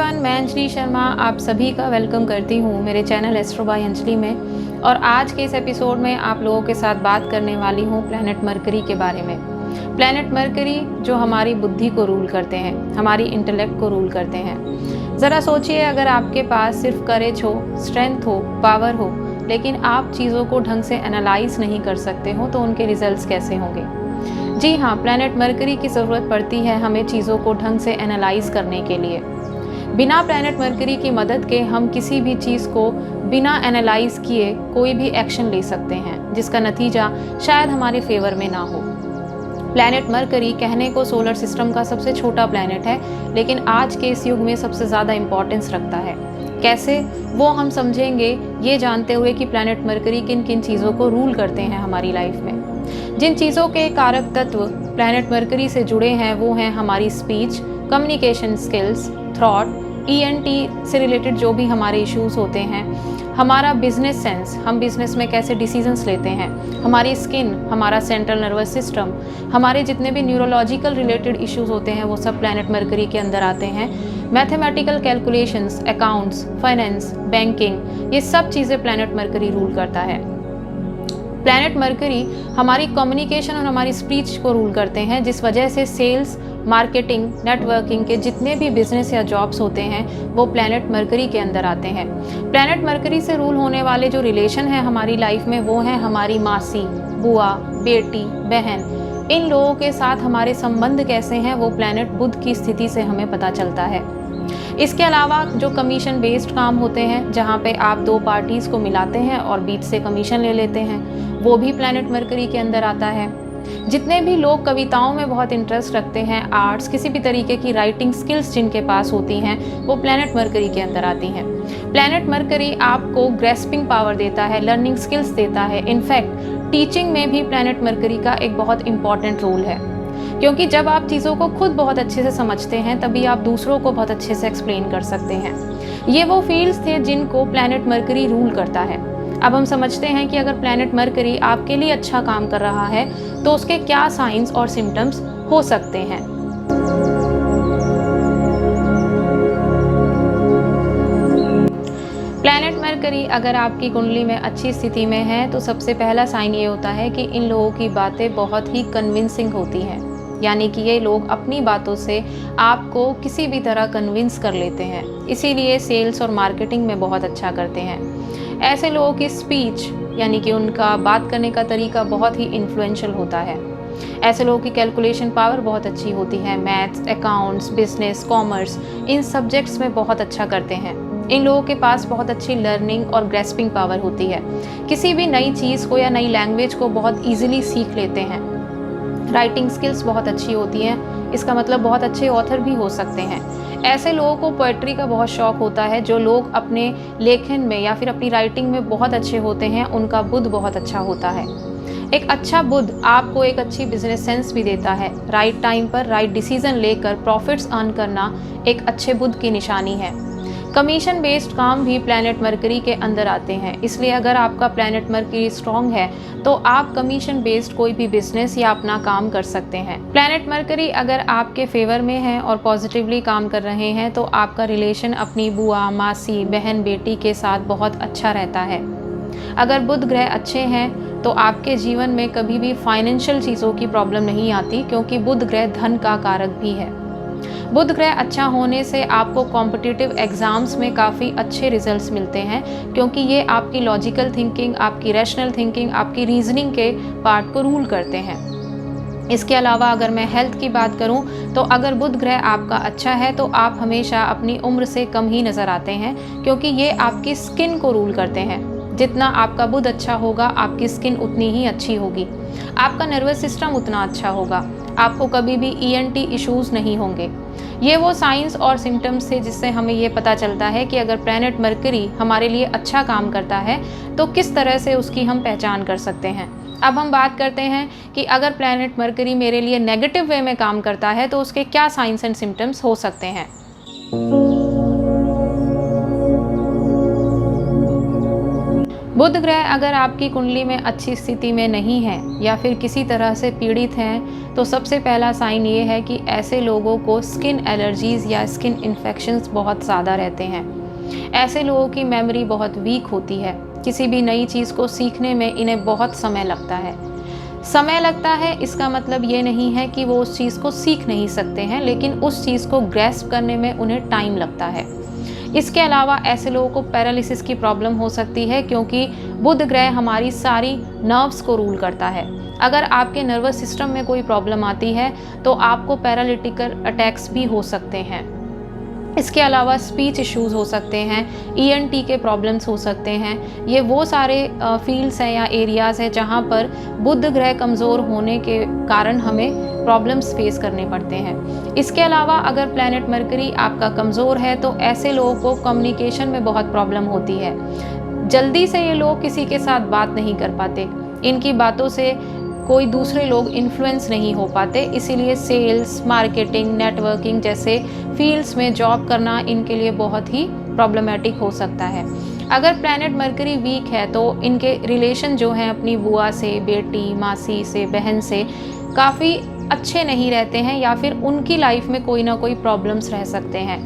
Everyone, मैं अंजलि शर्मा आप सभी का वेलकम करती हूँ मेरे चैनल एस्ट्रो बाय अंजलि में। और आज के इस एपिसोड में आप लोगों के साथ बात करने वाली हूँ प्लैनेट मरकरी के बारे में। प्लैनेट मरकरी जो हमारी बुद्धि को रूल करते हैं, हमारी इंटेलेक्ट को रूल करते हैं। ज़रा सोचिए, अगर आपके पास सिर्फ करेज हो, स्ट्रेंथ हो, पावर हो, लेकिन आप चीज़ों को ढंग से एनालाइज नहीं कर सकते हो तो उनके रिजल्ट्स कैसे होंगे। जी हाँ, प्लैनेट मरकरी की ज़रूरत पड़ती है हमें चीज़ों को ढंग से एनालाइज करने के लिए। बिना प्लैनेट मरकरी की मदद के हम किसी भी चीज़ को बिना एनालाइज किए कोई भी एक्शन ले सकते हैं, जिसका नतीजा शायद हमारे फेवर में ना हो। प्लैनेट मरकरी कहने को सोलर सिस्टम का सबसे छोटा प्लैनेट है, लेकिन आज के इस युग में सबसे ज़्यादा इम्पोर्टेंस रखता है। कैसे, वो हम समझेंगे ये जानते हुए कि प्लैनेट मरकरी किन किन चीज़ों को रूल करते हैं हमारी लाइफ में। जिन चीज़ों के कारक तत्व प्लैनेट मरकरी से जुड़े हैं वो हैं हमारी speech, communication skills, thought, ENT से रिलेटेड जो भी हमारे इश्यूज होते हैं, हमारा बिजनेस सेंस, हम बिजनेस में कैसे डिसीजंस लेते हैं, हमारी स्किन, हमारा सेंट्रल नर्वस सिस्टम, हमारे जितने भी न्यूरोलॉजिकल रिलेटेड इश्यूज होते हैं वो सब प्लैनेट मरकरी के अंदर आते हैं। Mathematical calculations, accounts, finance, banking, ये सब चीज़ें प्लैनेट मरकरी रूल करता है। प्लैनेट मरकरी हमारी कम्युनिकेशन और हमारी स्पीच को रूल करते हैं, जिस वजह से सेल्स, मार्केटिंग, नेटवर्किंग के जितने भी बिजनेस या जॉब्स होते हैं वो प्लैनेट मरकरी के अंदर आते हैं। प्लैनेट मरकरी से रूल होने वाले जो रिलेशन हैं हमारी लाइफ में वो हैं हमारी मासी, बुआ, बेटी, बहन। इन लोगों के साथ हमारे संबंध कैसे हैं वो प्लैनेट बुध की स्थिति से हमें पता चलता है। इसके अलावा जो कमीशन बेस्ड काम होते हैं, जहाँ पे आप दो पार्टीज़ को मिलाते हैं और बीच से कमीशन ले लेते हैं, वो भी प्लैनेट मरकरी के अंदर आता है। जितने भी लोग कविताओं में बहुत इंटरेस्ट रखते हैं, आर्ट्स, किसी भी तरीके की राइटिंग स्किल्स जिनके पास होती हैं, वो प्लैनेट मरकरी के अंदर आती हैं। प्लैनेट मरकरी आपको ग्रेस्पिंग पावर देता है, लर्निंग स्किल्स देता है। इनफैक्ट टीचिंग में भी प्लैनेट मरकरी का एक बहुत इंपॉर्टेंट रोल है, क्योंकि जब आप चीज़ों को खुद बहुत अच्छे से समझते हैं तभी आप दूसरों को बहुत अच्छे से एक्सप्लेन कर सकते हैं। ये वो फील्ड्स थे जिनको प्लैनेट मरकरी रूल करता है। अब हम समझते हैं कि अगर प्लैनेट मरकरी आपके लिए अच्छा काम कर रहा है तो उसके क्या साइंस और सिम्टम्स हो सकते हैं। प्लैनेट मरकरी अगर आपकी कुंडली में अच्छी स्थिति में है तो सबसे पहला साइन ये होता है कि इन लोगों की बातें बहुत ही कन्विंसिंग होती हैं, यानी कि ये लोग अपनी बातों से आपको किसी भी तरह कन्विंस कर लेते हैं, इसीलिए सेल्स और मार्केटिंग में बहुत अच्छा करते हैं। ऐसे लोगों की स्पीच, यानी कि उनका बात करने का तरीका बहुत ही इन्फ्लुएंशियल होता है। ऐसे लोगों की कैलकुलेशन पावर बहुत अच्छी होती है। मैथ्स, अकाउंट्स, बिजनेस, कॉमर्स, इन सब्जेक्ट्स में बहुत अच्छा करते हैं। इन लोगों के पास बहुत अच्छी लर्निंग और ग्रेस्पिंग पावर होती है। किसी भी नई चीज़ को या नई लैंग्वेज को बहुत ईजिली सीख लेते हैं। राइटिंग स्किल्स बहुत अच्छी होती हैं, इसका मतलब बहुत अच्छे ऑथर भी हो सकते हैं। ऐसे लोगों को पोएट्री का बहुत शौक होता है। जो लोग अपने लेखन में या फिर अपनी राइटिंग में बहुत अच्छे होते हैं उनका बुध बहुत अच्छा होता है। एक अच्छा बुध आपको एक अच्छी बिजनेस सेंस भी देता है। राइट टाइम पर राइट डिसीजन लेकर प्रॉफिट्स अर्न करना एक अच्छे बुध की निशानी है। कमीशन बेस्ड काम भी प्लैनेट मरकरी के अंदर आते हैं, इसलिए अगर आपका प्लैनेट मरकरी स्ट्रॉन्ग है तो आप कमीशन बेस्ड कोई भी बिजनेस या अपना काम कर सकते हैं। प्लैनेट मरकरी अगर आपके फेवर में है और पॉजिटिवली काम कर रहे हैं तो आपका रिलेशन अपनी बुआ, मासी, बहन, बेटी के साथ बहुत अच्छा रहता है। अगर बुध ग्रह अच्छे हैं तो आपके जीवन में कभी भी फाइनेंशियल चीज़ों की प्रॉब्लम नहीं आती, क्योंकि बुध ग्रह धन का कारक भी है। बुध ग्रह अच्छा होने से आपको कॉम्पिटिटिव एग्ज़ाम्स में काफ़ी अच्छे रिजल्ट्स मिलते हैं, क्योंकि ये आपकी लॉजिकल थिंकिंग, आपकी रैशनल थिंकिंग, आपकी रीजनिंग के पार्ट को रूल करते हैं। इसके अलावा अगर मैं हेल्थ की बात करूं तो अगर बुध ग्रह आपका अच्छा है तो आप हमेशा अपनी उम्र से कम ही नज़र आते हैं, क्योंकि ये आपकी स्किन को रूल करते हैं। जितना आपका बुध अच्छा होगा आपकी स्किन उतनी ही अच्छी होगी, आपका नर्वस सिस्टम उतना अच्छा होगा, आपको कभी भी ईएनटी इश्यूज़ नहीं होंगे। ये वो साइंस और सिम्टम्स थे जिससे हमें ये पता चलता है कि अगर प्लैनेट मरकरी हमारे लिए अच्छा काम करता है तो किस तरह से उसकी हम पहचान कर सकते हैं। अब हम बात करते हैं कि अगर प्लैनेट मरकरी मेरे लिए नेगेटिव वे में काम करता है तो उसके क्या साइंस एंड सिम्टम्स हो सकते हैं। बुध ग्रह अगर आपकी कुंडली में अच्छी स्थिति में नहीं है या फिर किसी तरह से पीड़ित हैं, तो सबसे पहला साइन ये है कि ऐसे लोगों को स्किन एलर्जीज़ या स्किन इन्फेक्शंस बहुत ज़्यादा रहते हैं। ऐसे लोगों की मेमोरी बहुत वीक होती है। किसी भी नई चीज़ को सीखने में इन्हें बहुत समय लगता है। समय लगता है इसका मतलब ये नहीं है कि वो उस चीज़ को सीख नहीं सकते हैं, लेकिन उस चीज़ को ग्रैस्प करने में उन्हें टाइम लगता है। इसके अलावा ऐसे लोगों को पैरालिसिस की प्रॉब्लम हो सकती है, क्योंकि बुध ग्रह हमारी सारी नर्व्स को रूल करता है। अगर आपके नर्वस सिस्टम में कोई प्रॉब्लम आती है तो आपको पैरालिटिकल अटैक्स भी हो सकते हैं। इसके अलावा स्पीच इश्यूज़ हो सकते हैं, ईएनटी के प्रॉब्लम्स हो सकते हैं। ये वो सारे फील्ड्स हैं या एरियाज़ हैं जहाँ पर बुध ग्रह कमज़ोर होने के कारण हमें प्रॉब्लम्स फेस करने पड़ते हैं। इसके अलावा अगर प्लैनेट मरकरी आपका कमज़ोर है तो ऐसे लोगों को कम्युनिकेशन में बहुत प्रॉब्लम होती है। जल्दी से ये लोग किसी के साथ बात नहीं कर पाते, इनकी बातों से कोई दूसरे लोग इन्फ्लुएंस नहीं हो पाते, इसीलिए सेल्स, मार्केटिंग, नेटवर्किंग जैसे फील्ड्स में जॉब करना इनके लिए बहुत ही प्रॉब्लमेटिक हो सकता है। अगर प्लैनेट मरकरी वीक है तो इनके रिलेशन जो हैं अपनी बुआ से, बेटी, मासी से, बहन से काफ़ी अच्छे नहीं रहते हैं, या फिर उनकी लाइफ में कोई ना कोई प्रॉब्लम्स रह सकते हैं।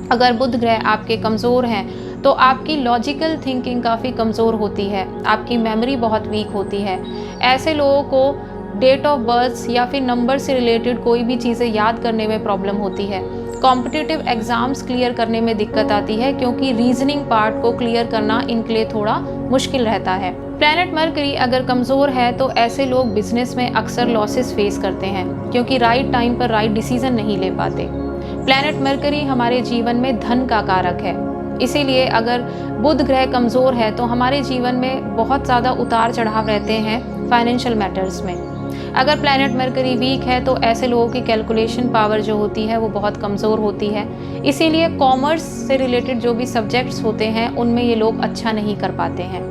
अगर बुध ग्रह आपके कमज़ोर हैं तो आपकी लॉजिकल थिंकिंग काफ़ी कमज़ोर होती है, आपकी मेमोरी बहुत वीक होती है। ऐसे लोगों को डेट ऑफ बर्थ या फिर नंबर से रिलेटेड कोई भी चीज़ें याद करने में प्रॉब्लम होती है। कॉम्पिटिटिव एग्ज़ाम्स क्लियर करने में दिक्कत आती है, क्योंकि रीजनिंग पार्ट को क्लियर करना इनके लिए थोड़ा मुश्किल रहता है। प्लैनेट मरकरी अगर कमज़ोर है तो ऐसे लोग बिजनेस में अक्सर लॉसेस फेस करते हैं, क्योंकि राइट टाइम पर राइट डिसीजन नहीं ले पाते। प्लैनेट मरकरी हमारे जीवन में धन का कारक है, इसीलिए अगर बुध ग्रह कमज़ोर है तो हमारे जीवन में बहुत ज़्यादा उतार चढ़ाव रहते हैं फाइनेंशियल मैटर्स में। अगर प्लैनेट मरकरी वीक है तो ऐसे लोगों की कैलकुलेशन पावर जो होती है वो बहुत कमज़ोर होती है, इसीलिए कॉमर्स से रिलेटेड जो भी सब्जेक्ट्स होते हैं उनमें ये लोग अच्छा नहीं कर पाते हैं।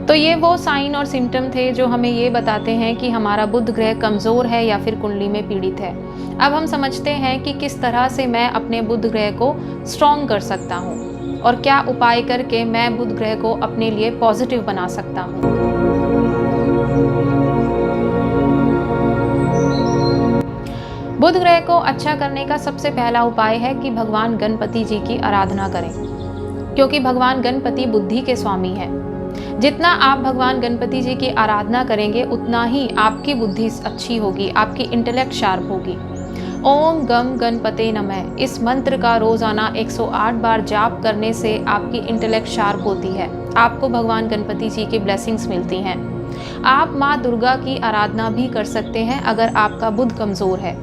तो ये वो साइन और सिम्टम थे जो हमें ये बताते हैं कि हमारा बुध ग्रह कमज़ोर है या फिर कुंडली में पीड़ित है। अब हम समझते हैं कि किस तरह से मैं अपने बुध ग्रह को स्ट्रॉन्ग कर सकता हूँ और क्या उपाय करके मैं बुध ग्रह को अपने लिए पॉजिटिव बना सकता हूँ। बुध ग्रह को अच्छा करने का सबसे पहला उपाय है कि भगवान गणपति जी की आराधना करें, क्योंकि भगवान गणपति बुद्धि के स्वामी हैं। जितना आप भगवान गणपति जी की आराधना करेंगे उतना ही आपकी बुद्धि अच्छी होगी, आपकी इंटेलेक्ट शार्प होगी। ओम गम गणपते नमः इस मंत्र का रोजाना 108 बार जाप करने से आपकी इंटेलेक्ट शार्प होती है, आपको भगवान गणपति जी की ब्लेसिंग्स मिलती हैं। आप माँ दुर्गा की आराधना भी कर सकते हैं अगर आपका बुध कमज़ोर है।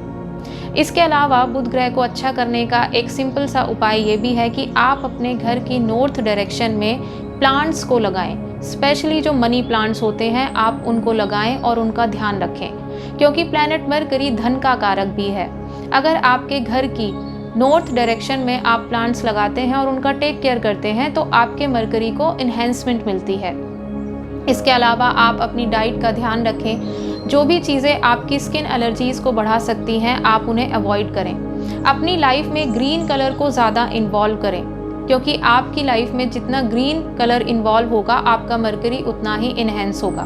इसके अलावा बुध ग्रह को अच्छा करने का एक सिंपल सा उपाय ये भी है कि आप अपने घर की नॉर्थ डायरेक्शन में प्लांट्स को लगाएं। स्पेशली जो मनी प्लांट्स होते हैं आप उनको लगाएं और उनका ध्यान रखें, क्योंकि प्लैनेट मरकरी धन का कारक भी है। अगर आपके घर की नॉर्थ डायरेक्शन में आप प्लांट्स लगाते हैं और उनका टेक केयर करते हैं तो आपके मरकरी को इन्हेंसमेंट मिलती है। इसके अलावा आप अपनी डाइट का ध्यान रखें। जो भी चीज़ें आपकी स्किन एलर्जीज़ को बढ़ा सकती हैं आप उन्हें अवॉइड करें। अपनी लाइफ में ग्रीन कलर को ज़्यादा इन्वॉल्व करें, क्योंकि आपकी लाइफ में जितना ग्रीन कलर इन्वॉल्व होगा आपका मरकरी उतना ही इन्हेंस होगा।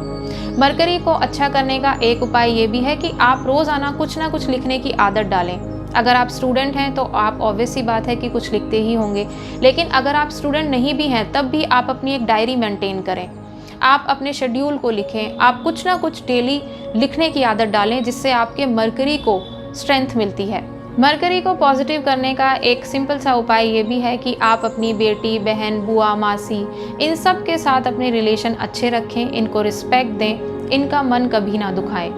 मरकरी को अच्छा करने का एक उपाय ये भी है कि आप रोज़ाना कुछ ना कुछ लिखने की आदत डालें। अगर आप स्टूडेंट हैं तो आप ऑब्वियस सी बात है कि कुछ लिखते ही होंगे, लेकिन अगर आप स्टूडेंट नहीं भी हैं तब भी आप अपनी एक डायरी मेंटेन करें। आप अपने शेड्यूल को लिखें, आप कुछ ना कुछ डेली लिखने की आदत डालें, जिससे आपके मरकरी को स्ट्रेंथ मिलती है। मरकरी को पॉजिटिव करने का एक सिंपल सा उपाय ये भी है कि आप अपनी बेटी, बहन, बुआ, मासी इन सब के साथ अपने रिलेशन अच्छे रखें, इनको रिस्पेक्ट दें, इनका मन कभी ना दुखाएं।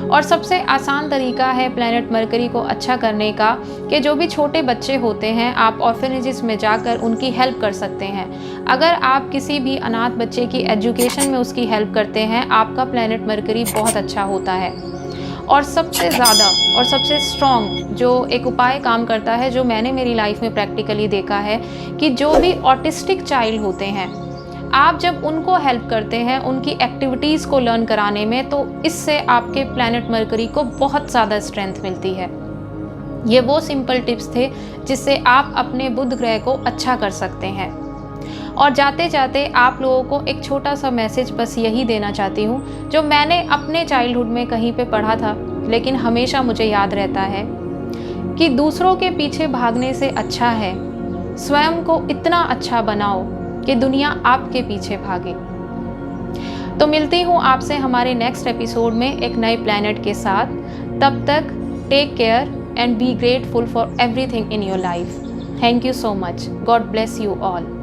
और सबसे आसान तरीका है प्लैनेट मरकरी को अच्छा करने का कि जो भी छोटे बच्चे होते हैं आप ऑर्फनेजेस में जाकर उनकी हेल्प कर सकते हैं। अगर आप किसी भी अनाथ बच्चे की एजुकेशन में उसकी हेल्प करते हैं आपका प्लैनेट मरकरी बहुत अच्छा होता है। और सबसे ज़्यादा और सबसे स्ट्रॉन्ग जो एक उपाय काम करता है, जो मैंने मेरी लाइफ में प्रैक्टिकली देखा है, कि जो भी ऑटिस्टिक चाइल्ड होते हैं आप जब उनको हेल्प करते हैं उनकी एक्टिविटीज़ को लर्न कराने में, तो इससे आपके प्लैनेट मरकरी को बहुत ज़्यादा स्ट्रेंथ मिलती है। ये वो सिंपल टिप्स थे जिससे आप अपने बुध ग्रह को अच्छा कर सकते हैं। और जाते जाते आप लोगों को एक छोटा सा मैसेज बस यही देना चाहती हूँ, जो मैंने अपने चाइल्डहुड में कहीं पे पढ़ा था लेकिन हमेशा मुझे याद रहता है, कि दूसरों के पीछे भागने से अच्छा है स्वयं को इतना अच्छा बनाओ कि दुनिया आपके पीछे भागे। तो मिलती हूँ आपसे हमारे नेक्स्ट एपिसोड में एक नए प्लैनेट के साथ। तब तक take care and be grateful for everything in your life. Thank you so much. God bless you all.